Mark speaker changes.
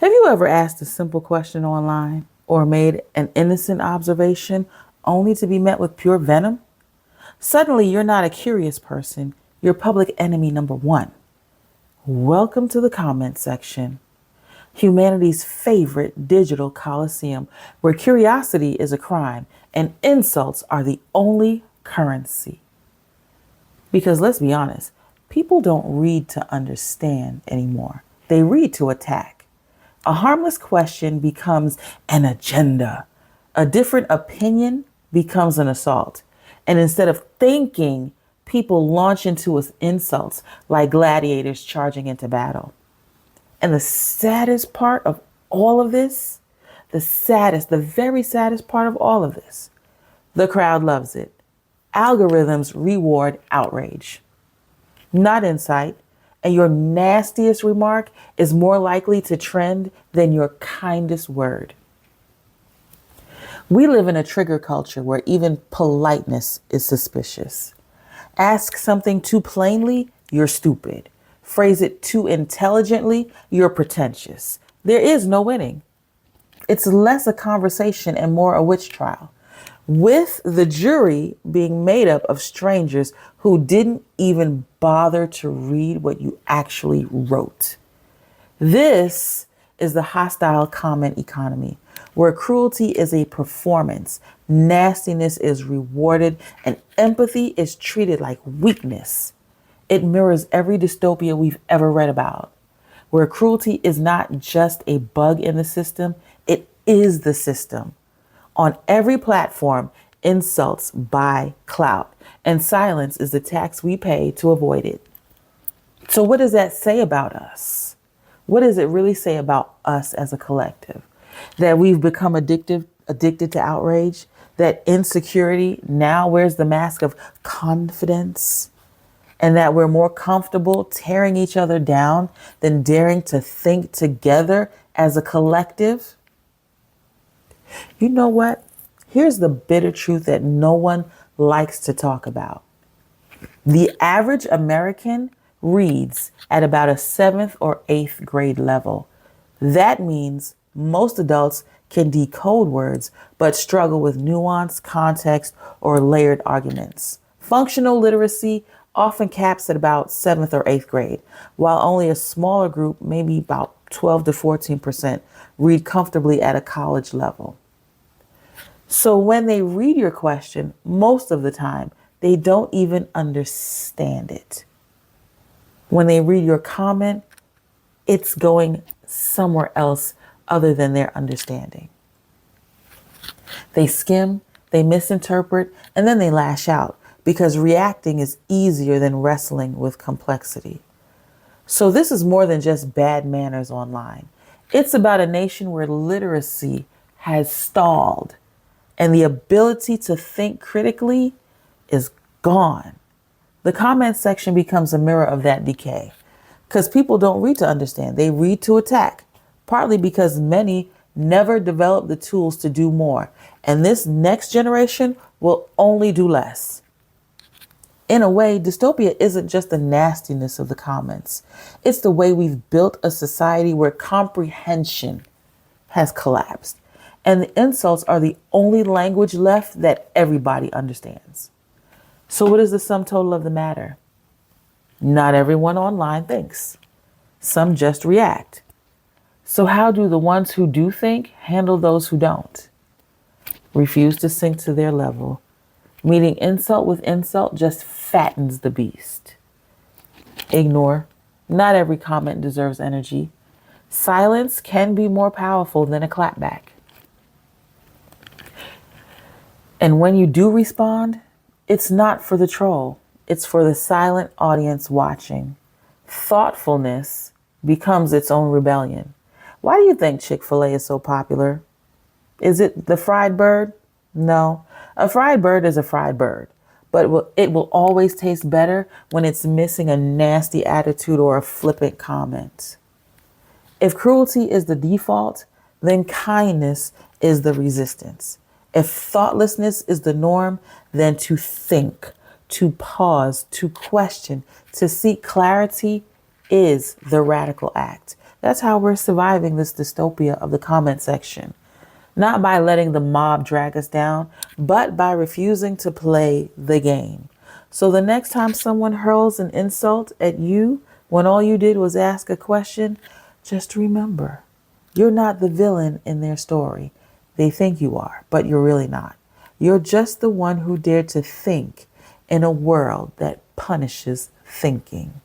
Speaker 1: Have you ever asked a simple question online or made an innocent observation only to be met with pure venom? Suddenly, you're not a curious person, you're public enemy number one. Welcome to the comment section, humanity's favorite digital coliseum, where curiosity is a crime and insults are the only currency. Because let's be honest, people don't read to understand anymore, they read to attack. A harmless question becomes an agenda. A different opinion becomes an assault. And instead of thinking, people launch into insults like gladiators charging into battle. And the saddest part of all of this, the very saddest part of all of this, the crowd loves it. Algorithms reward outrage, not insight. And your nastiest remark is more likely to trend than your kindest word. We live in a trigger culture where even politeness is suspicious. Ask something too plainly, you're stupid. Phrase it too intelligently, you're pretentious. There is no winning. It's less a conversation and more a witch trial, with the jury being made up of strangers who didn't even bother to read what you actually wrote. This is the hostile comment economy, where cruelty is a performance, nastiness is rewarded, and empathy is treated like weakness. It mirrors every dystopia we've ever read about, where cruelty is not just a bug in the system, it is the system. On every platform, insults buy clout, and silence is the tax we pay to avoid it. So what does that say about us? What does it really say about us as a collective? That we've become addicted to outrage, that insecurity now wears the mask of confidence, and that we're more comfortable tearing each other down than daring to think together as a collective? You know what? Here's the bitter truth that no one likes to talk about. The average American reads at about a 7th or 8th grade level. That means most adults can decode words, but struggle with nuance, context, or layered arguments. Functional literacy often caps at about 7th or 8th grade, while only a smaller group, maybe about 12 to 14%, read comfortably at a college level. So when they read your question, most of the time, they don't even understand it. When they read your comment, it's going somewhere else other than their understanding. They skim, they misinterpret, and then they lash out because reacting is easier than wrestling with complexity. So this is more than just bad manners online. It's about a nation where literacy has stalled and the ability to think critically is gone. The comment section becomes a mirror of that decay because people don't read to understand. They read to attack, partly because many never developed the tools to do more. And this next generation will only do less. In a way, dystopia isn't just the nastiness of the comments. It's the way we've built a society where comprehension has collapsed. And the insults are the only language left that everybody understands. So what is the sum total of the matter? Not everyone online thinks. Some just react. So how do the ones who do think handle those who don't? Refuse to sink to their level. Meeting insult with insult just fattens the beast. Ignore. Not every comment deserves energy. Silence can be more powerful than a clapback. And when you do respond, it's not for the troll. It's for the silent audience watching. Thoughtfulness becomes its own rebellion. Why do you think Chick-fil-A is so popular? Is it the fried bird? No. A fried bird is a fried bird, but it will always taste better when it's missing a nasty attitude or a flippant comment. If cruelty is the default, then kindness is the resistance. If thoughtlessness is the norm, then to think, to pause, to question, to seek clarity is the radical act. That's how we're surviving this dystopia of the comment section. Not by letting the mob drag us down, but by refusing to play the game. So the next time someone hurls an insult at you when all you did was ask a question, just remember, you're not the villain in their story. They think you are, but you're really not. You're just the one who dared to think in a world that punishes thinking.